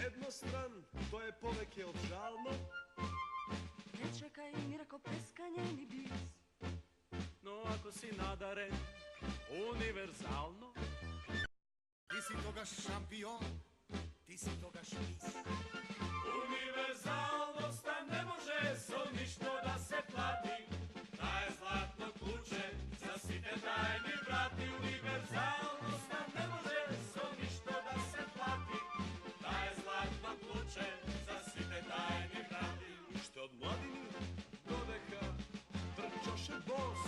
jednostran, to je poveke odžalno. Ne čekaj ni rako peskanje ni bis. No ako si nadaren, univerzalno. Ti si toga šampion, ti si toga špis. Univerzalnost, a ne može so ništo da se plati. Daje zlatno ključe, za site tajni vrati. Univerzalnost, a ne može so ništo da se plati. Daje zlatno ključe, za site tajni vrati. Što od mladini do veka trčoše bos.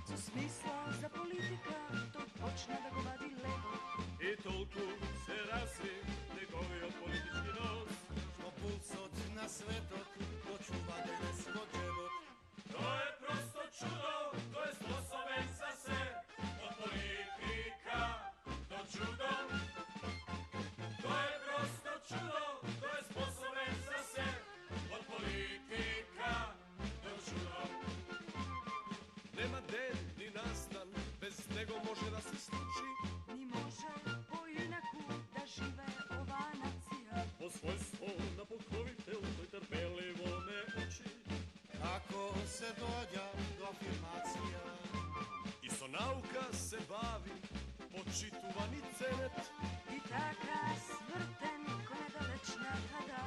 Co smisla za politika, to počne da go vadi levo. I toliko se razvi njegovi od politički nos. Što pulsot na svetot, počuva denesko džebot. To je prosto čudo, to je sposoben za se. Od politika do čudo. To je prosto čudo, to je sposoben za se. Od politika do čudo. Nema den ni nastan, bez njega može da se sluči. Ni može po inaku da žive ova nacija. Po svojstvo na pokrovitel, toj trpelivo ne uči. Kako se dođa do afirmacija? Isto nauka se bavi, počituvani cenet. I taka smrten ko nedalečna kada.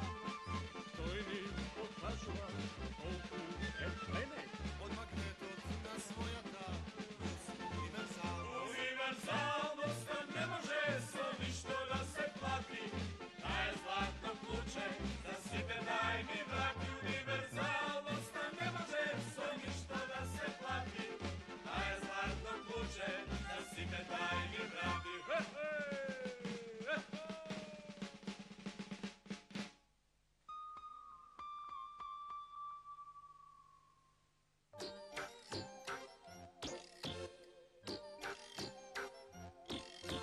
To i ni pokažula, toliko etlene. Od magnetot na svojata, univerzalnost. Univerzalnost, a ne može so ništo da se plati. Daje zlatno ključe, da site tajni vrati. Univerzalnost, a ne može so ništo da se plati. Daje zlatno ključe, da site tajni vrati. He, he, he, he.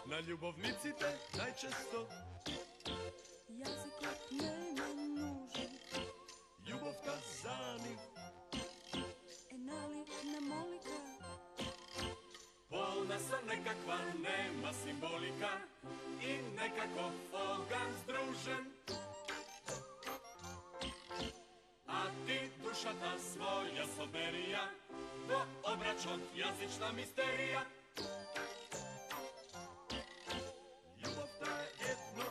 Na ljubovnicite najčesto Jazikot nema nužan. ljubov ta zani. Enali na molika. Polna sam nekakva, nema simbolika i nekako fogan združen. A ti duša ta svoja soberija, do obračot jazična misterija. Ljubav ta je jedno,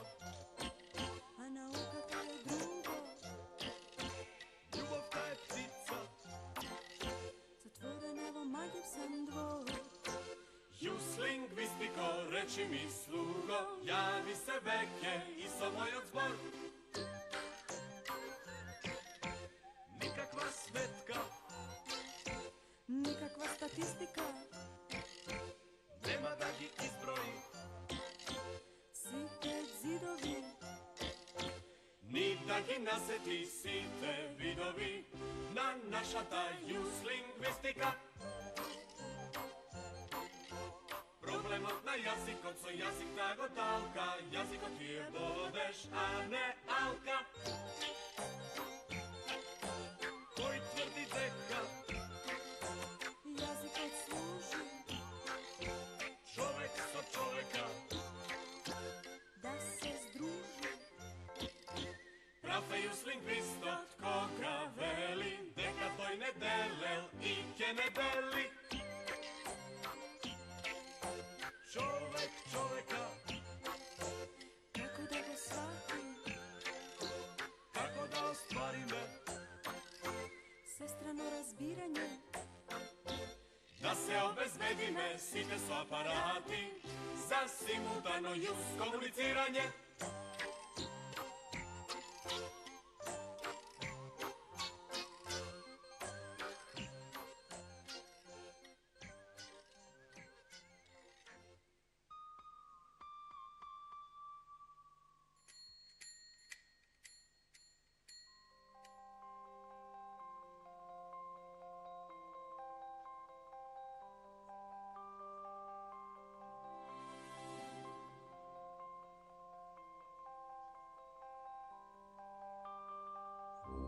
A nauka to je drugo. ljubav ta je ptica. Zatvoren evo magib sam dvor. Jus lingvistiko, reči mi slugo, javi se veke i so moj odzbor. Nikakva svetka, Nikakva statistika. nema da ih izbroji. Site zidovi. Ni da gi naseti site vidovi, na naša ta jus lingvistika. Problemot na jazikot, so jazik ta godalka, jazikot ti je bodeš, a ne alka. Koji tvrdi deka, Jazikot služi čovek sa čoveka. da se združi. Prafe jus lingvistot, koga veli, deka toj ne delel, ike ne deli. Čovek čoveka, Kako da go shvati. kako da ostvari me. Sestrano razbiranje. Da se obezbedi me, site su aparati, za simultano jus komuniciranje.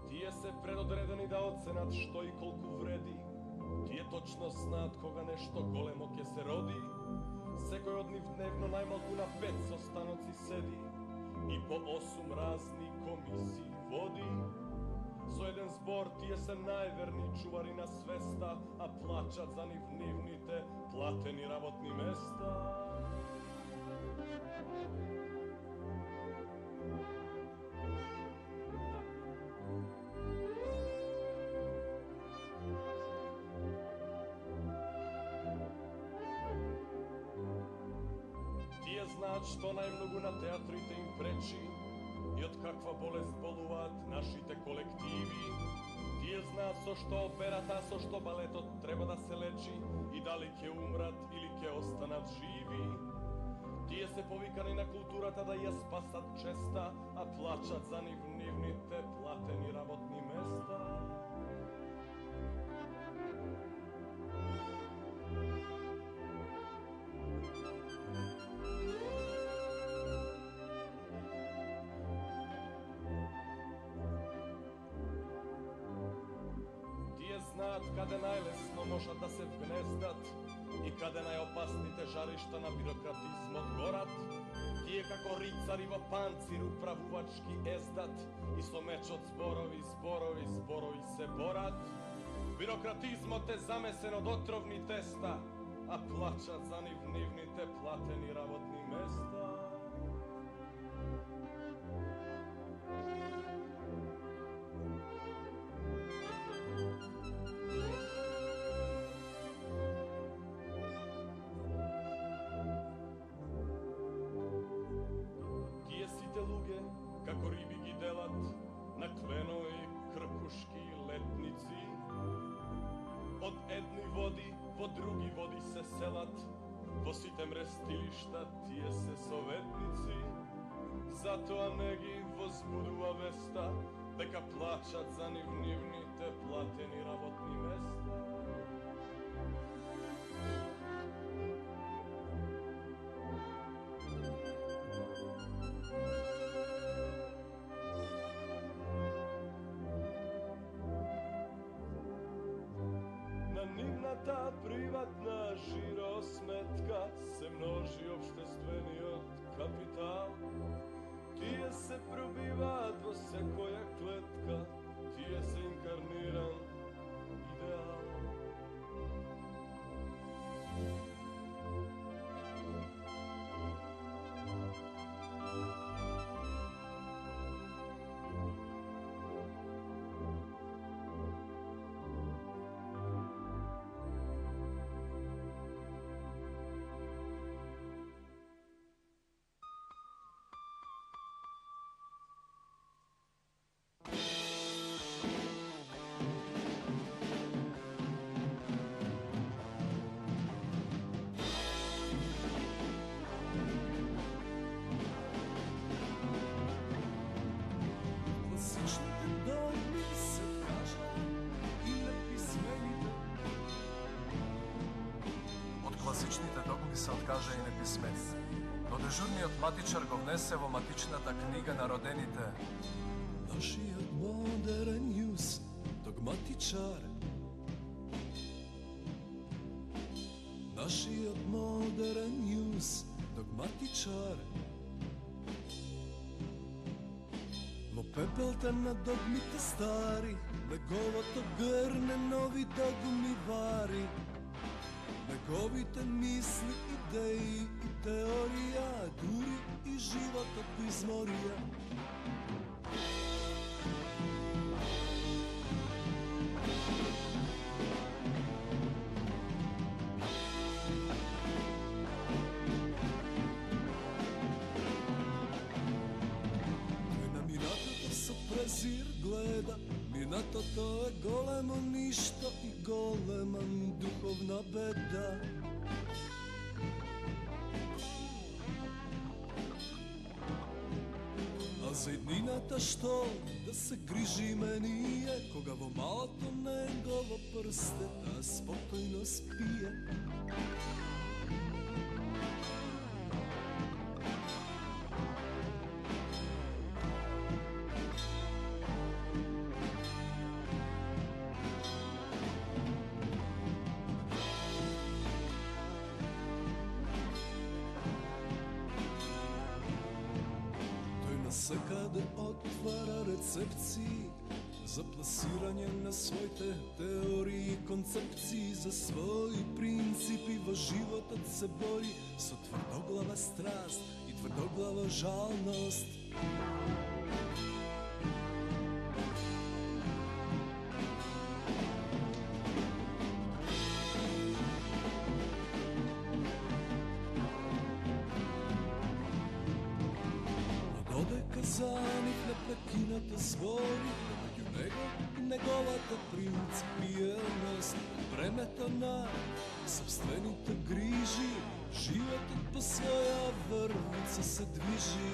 Tije se predodredeni da ocenat što i koliko vredi. Tije točno znat koga nešto golemo ke se rodi. Sekoj od njih dnevno najmalku na 500 stanoci sedi. i po 8 razni komisiji vodi. So jeden zbor tije se najverni čuvari na svesta, a plaćat za nivnivnite plateni rabotni mesta. Tije znat što najmnogu na teatru te im preči i od kakva bolest boluvat našite kolektivi. Tije znat so što operata, so što baleto treba da se leči i da li ke umrat ili ke ostanat živi. Tije se povikani na kulturata da je spasat česta, a plaćat za nivnivnite plateni rabotni mesta. Znat kada najlesno možat da se vgnezdat i kada najopasnite žarišta na birokratizm odgorat. Tije kako ricari vo panciru pravuvački ezdat i so meč od zborovi se borat. Birokratizmo te zamesen od otrovni testa, a plaćat za nivnivnite plateni rabotni mesta. Kako ribi gidelat na klenoj krkuški letnici. Od edni vodi, po drugi vodi se selat, po sitem restilišta tije se sovetnici. Zato a negi возбудува веста, дека плачат za nivnivnite plateni rabotni mesta. Ta privatna žirosmetka se množi opštestveniот kapital. Tije se probiva dvosekoja kletka, tije se inkarniran ideal. Класичните догми се откаже и неписмени. Но дежурниот матичар го внесе во матичната книга на родените. Нашиот модерен јус, догматичар. Нашиот модерен јус, догматичар. Во пепелта на догмите стари, неговото грне нови догми вари. Неговите мисли, идеи и теорија, дури и животот го изморија. Тој на минатото со презир гледа, минатото е големо ништо и голема духовна беда. А за еднината што да се грижиме ние, кога во малото негово прсте да спокојно спие. se kad otvara recepciji za plasiranje na svoj teoriji i koncepciji, za svoj princip i va život od se bori, so tvrdoglava strast i tvrdoglava žalnost. Kazanik neprekinato zbori među nego i negovata principijelnost premetana, собствените грижи, животът по своя вървица се движи.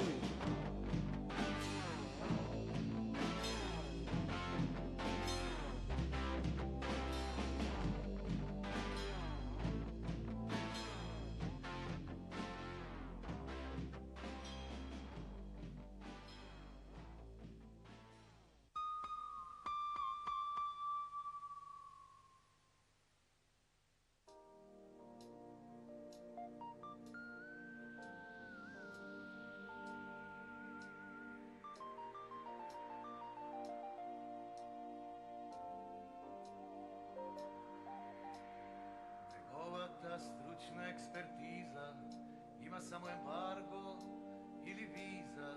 Stručna ekspertiza ima samo embargo ili viza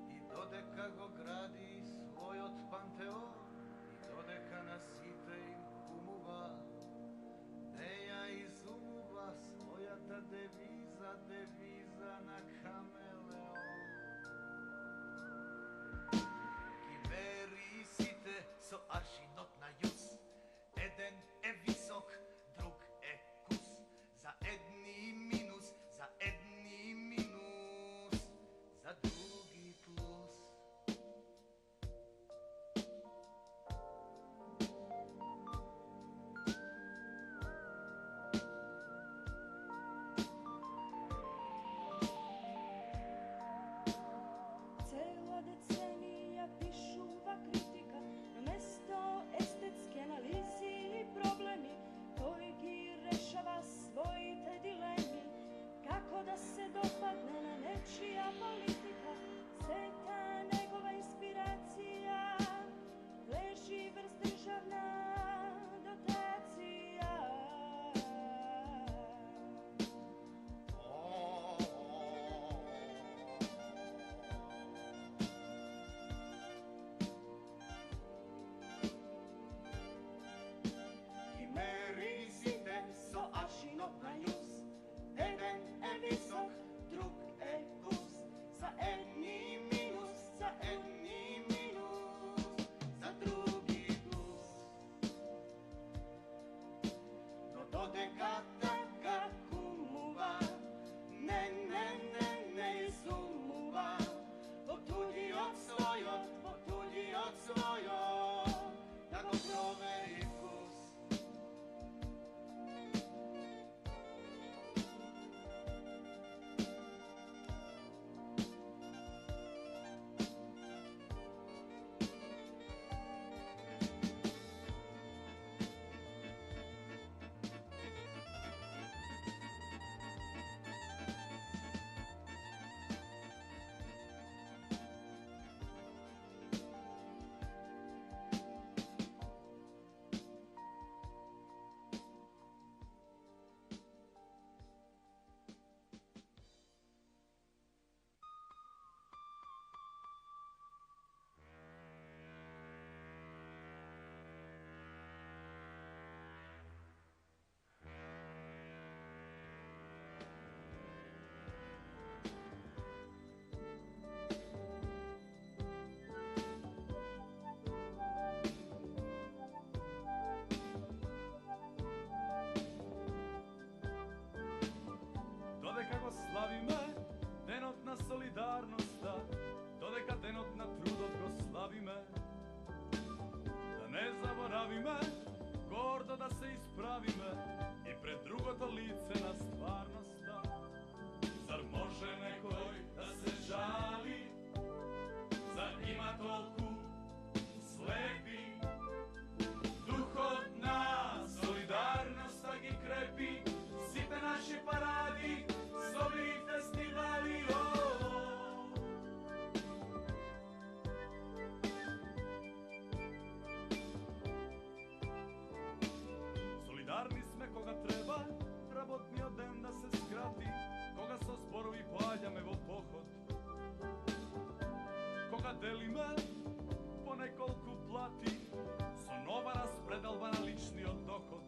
i dodeka go gradi svoj od panteon i dodeka nasite im umova neja izumuva svoja ta deviza na kameleon. Kiveri site so aršinot na jus, eden e visok, drug e kus, za edni minus, za drugi plus. Cela decenija pišuva kritika, mesto estetske analizi i problemi, koji gi rešava svojite dilemi, kako da se dopadne na nečija politika, sveta njegova inspiracija, leži vrst državna dotacija. Merisite so aršinot na jus, eden e visok, drug e kus, za edni minus, za drugi plus. No dodeka taka kumuva, ne izumuva, potudi od svojo, da go proveri vkus. deli me po nekolku plati, so nova razpredalbana lični od dohod.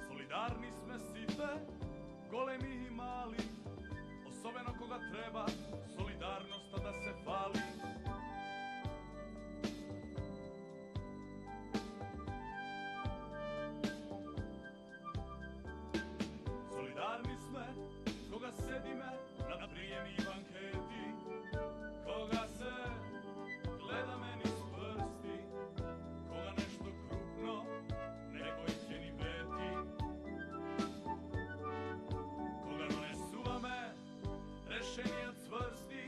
Solidarni sme site, golemi i mali, особено кога треба солидарноста да се фали. Солидарни сме кога седиме на приеми и банкети, кога се гледаме низ прсти, кога нешто крупно некој ќе ни вети, кога донесуваме решенија цврсти,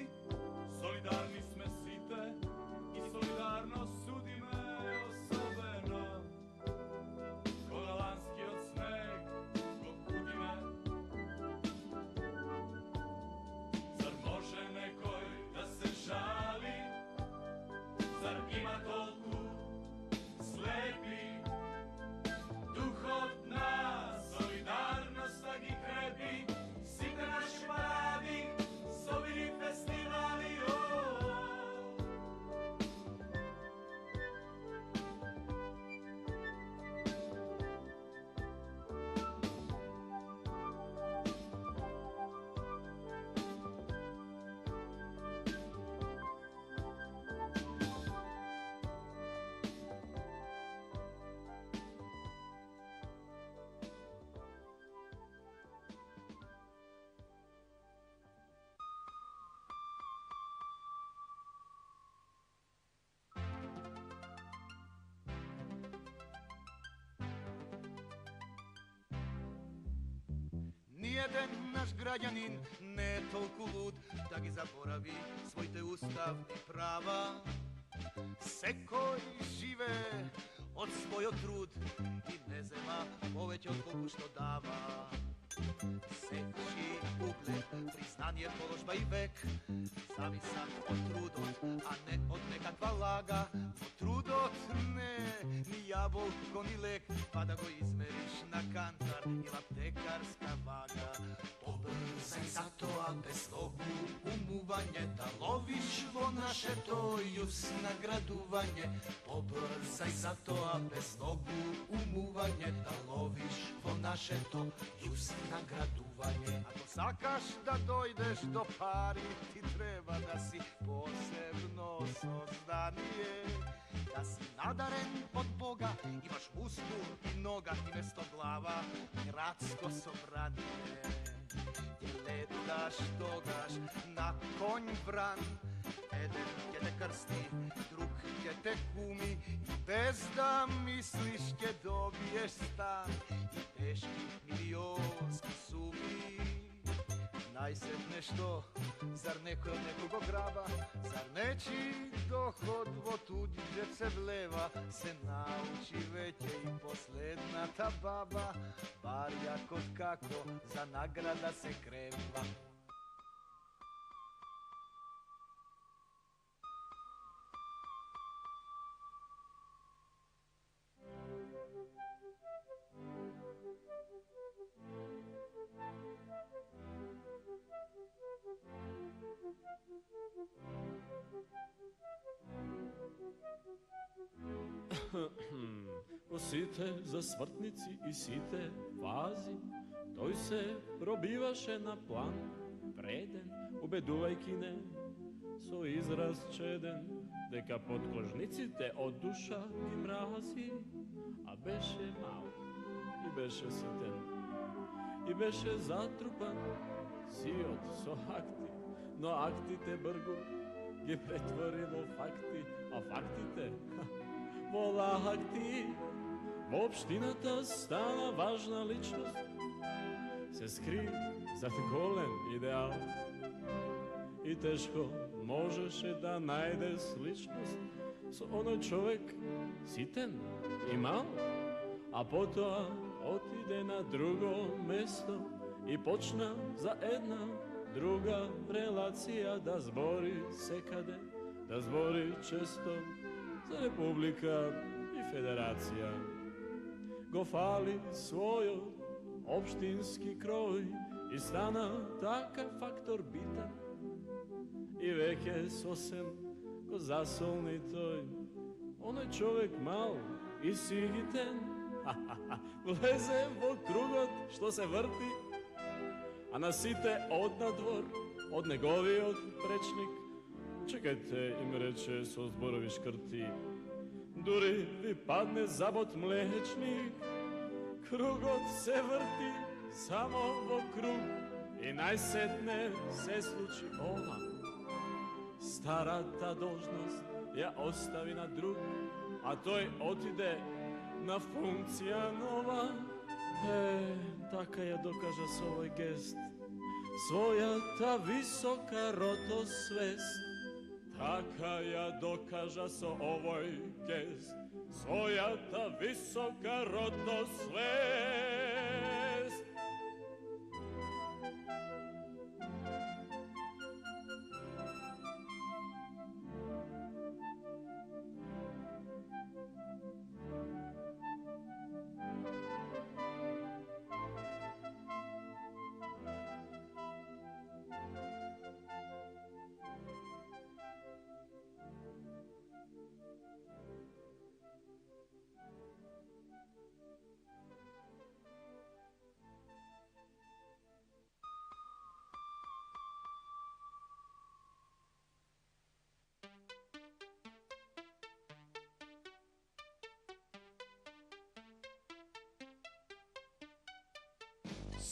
солидарни сме сите и солидарно судиме особено. Кога ланскиот снег го кудиме, зар може некој да се жали? Зар има толку слепи? Духот на солидарноста ги крепи, сите наши паради, собери фестивали, Ниједен наш граѓанин не е толку луд да ги заборави своите уставни права. Секој живее од својот труд и не зема повеќе од колку што дава. Секој углед, признание, положба и век зависат од трудот, а не од некаква лага. Во трудот не ни јаболко ни лек, па да го измериш на кантар или аптекарска вага. Побрзај за тоа без логу умување, да ловиш во нашето јус наградување. Побрзај за тоа без логу умување, да ловиш во нашето јус наградување. Ако сакаш да дојдеш до пари, ти треба да си посебно создание, да си надарен од Бога, имаш мускул и нога и место глава градско собрание. Ти леташ тогаш на конј вран, еден ќе те крсти, друг ќе те куми и без да мислиш ќе добиеш стан и тешки милионски суми. Најсетне што, зар некој од некого граба, зар нечи доход во туѓ џеб се влева, се научи веќе и последната баба, бар јакот како за награда се крема. По сите засвртници и сите фази, тој се пробиваше на план, вреден, убедувајќи не со израз чеден, дека подкожниците од душа ги мрази, а беше мал и беше ситен, и беше затрупан сиот со акти, но актите бргу ги претвори во факти, а фактите во лахти. Во општината стана важна личност, се скри зад голем идеал и тешко можеше да најде сличност со оној човек ситен и мал, а потоа отиде на друго место и почна за една друга релација да збори секаде, да збори често за република и федерација. Го фали својот општински крој i stana takav faktor bitan i veke sosem ko zasolni toj. Onaj čovek mal i sihiten, leze po krugot što se vrti, a nasite od nadvor, od negovi od prečnik. Čekajte, im reče so zborovi škrti, duri vi padne zabot mlečnik, krugot se vrti samo vo krug i najsetne se sluči ova. Stara ta dožnost ja ostavi na drug, a toj otide na funkcija nova. Taka ja dokaža s ovoj gest, svoja ta visoka rotosvest. Taka ja dokaža s ovoj gest, svoja ta visoka rotosvest.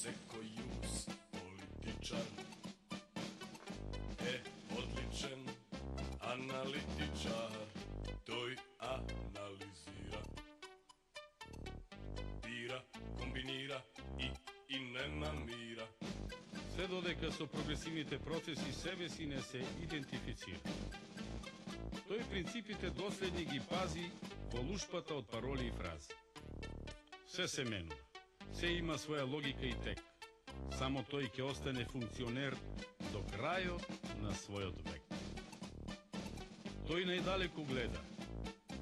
Seko Jus, političar, odličan analitičar, toj analizira, bira, kombinira i nema mira. Се додека со прогресивните процеси себе си не се идентифицира. Тој принципите доследни ги пази во лушпата од пароли и фрази. Се се менува, се има своја логика и тек. Само тој ќе остане функционер до крајот на својот век. Тој најдалеку гледа.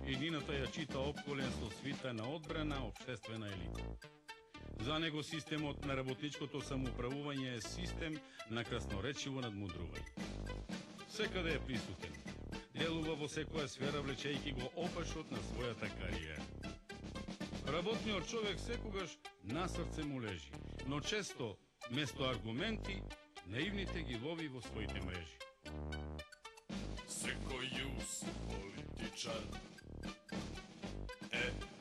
Едината ја чита опколен со свита на одбрана општествена елита. За него системот на работничкото самоуправување е систем на красноречиво надмудрување. Секаде е присутен. Делува во секоја сфера влечејќи го опашот на својата кариера. Работниот човек секогаш на срце му лежи, но често, место аргументи, наивните ги лови во своите мрежи. Seko Jus, političar,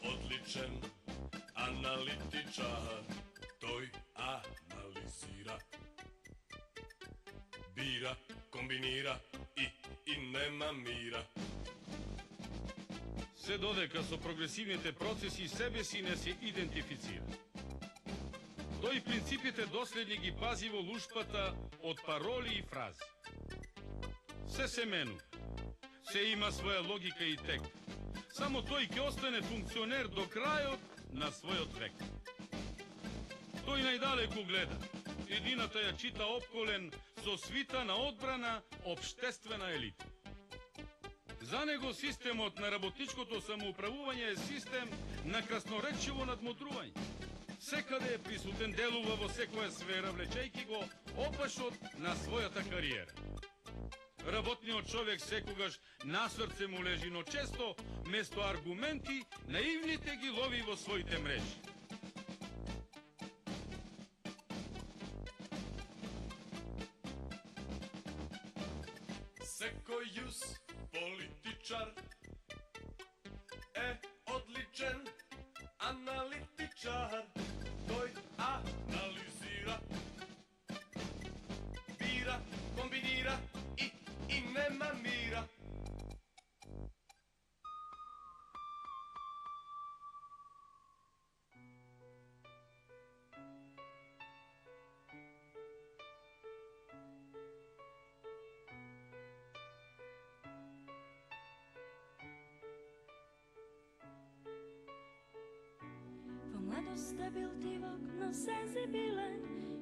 odličan analitičar, toj analizira, bira, kombinira i nema mira. Се додека со прогресивните процеси себе си не се идентифицира. Тој принципите доследни ги пази во лушпата од пароли и фрази. Се се менува, се има своја логика и тек. Само тој ќе остане функционер до крајот на својот век. Тој најдалеку гледа. Едината ја чита опколен со свита на одбрана општествена елита. За него системот на работничкото самоуправување е систем на красноречиво надмудрување. Секаде е присутен, делува во секоја сфера, влечејќи го опашот на својата кариера. Работниот човек секогаш на срце му лежи, но често, место аргументи, наивните ги лови во своите мрежи. Seko Jus, političar, odličan analitičar, toj analizira, bira, kombinira i nema mira. Mladost bil divok, no senzibilen,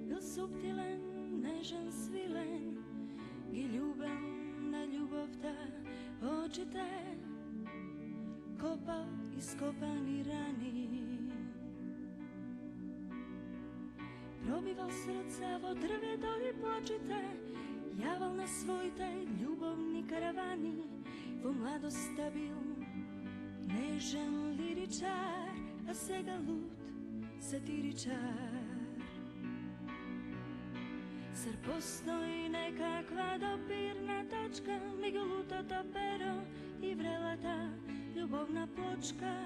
bil suptilen, nežan, svilen i ljubav na ljubavta očite kopa iskopani rani. Пробивал срца во дрвето и плачите, јавал на своите љубовни каравани, во младоста бил нежен лиричар, а сега луд сатиричар. Зар постои некаква допирна точка меѓу лутото перо и врелата љубовна плочка?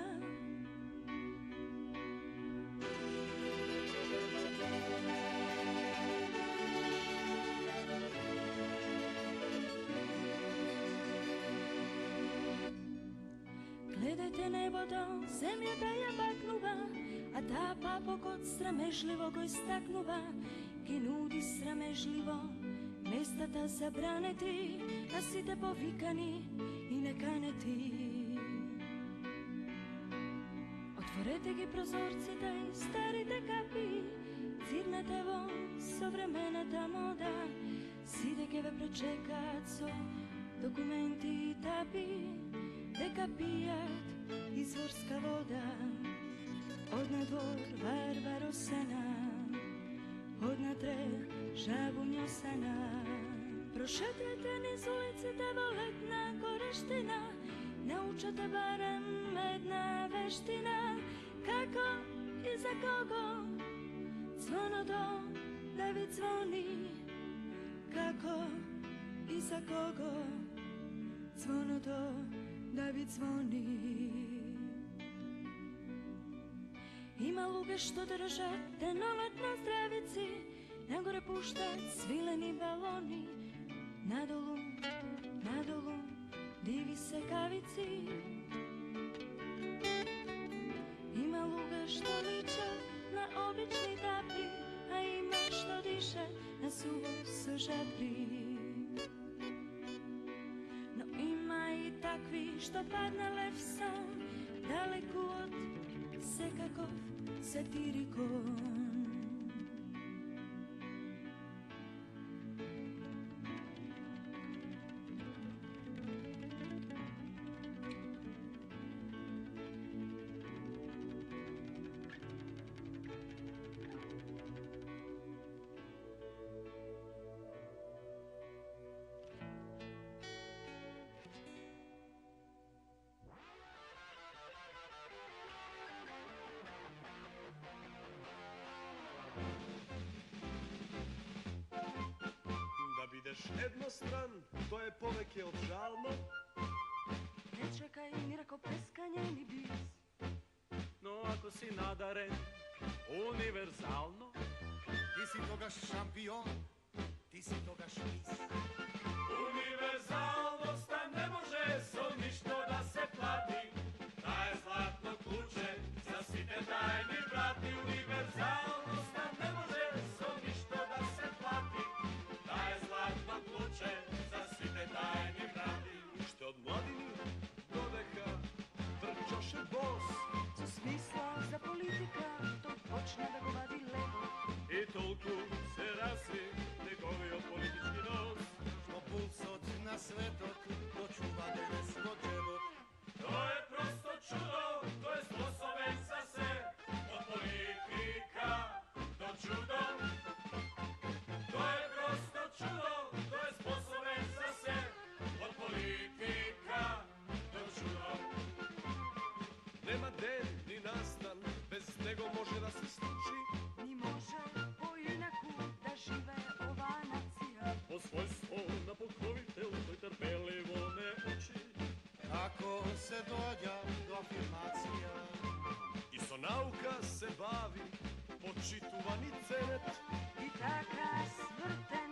Гледајте небото, земјата ја бакнува, а таа папокот срамежливо го истакнува, ги нуди срамежливо местата забранети, а сите повикани и неканети. Отворете ги прозорците и старите капи, цирнете во современата мода, сите ќе ве пречекаат со документи и тапи, дека пијат изворска вода. Однадвор варваросена, однатре жабуњосена. Прошетете низ улиците во летна корештина, научете барем една вештина, како и за кого звоното да ви звони, како и за кого звоното да ви звони. Има луѓе што држат деновет на здравици, нагоре пуштаат свилени балони, надолу, надолу, диви секавици. Има луѓе што личат на обични тапи, а има што дишат на суво со жабри. Но има и такви што паднале в сон, далеку од секаков сатирикон. Едностран, тоа е повеќе од жално. Не чекај ни ракопрескање ни бис. Но ако си надарен универзално, Ти си тогаш шампион, ти си тогаш мис. Универзалноста не може со ништо да се плати. Таа е златно клуче за сите тајни врати. Универзалноста не може со ништо да се плати. Таа е златно клуче за сите тајни врати. Уште од младини додека трчаше бос, Со смисла за политика, тој почна да го вади лево. и толку се разви неговиот политички нос. Што пулсот на светот почува денес во джебот. Тоа е просто чудо, тој е способен за се. Од политика до чудо. Тоа е просто чудо, тој е способен за се. Од политика до чудо. нема ден ни настан, без него може да се случи. Ни може поинаку да живее оваа нација. По својство на покровител тој трпеливо не учи. Како се доаѓа до афирмација? И со наука се бави, почитувани ценет. И така свртен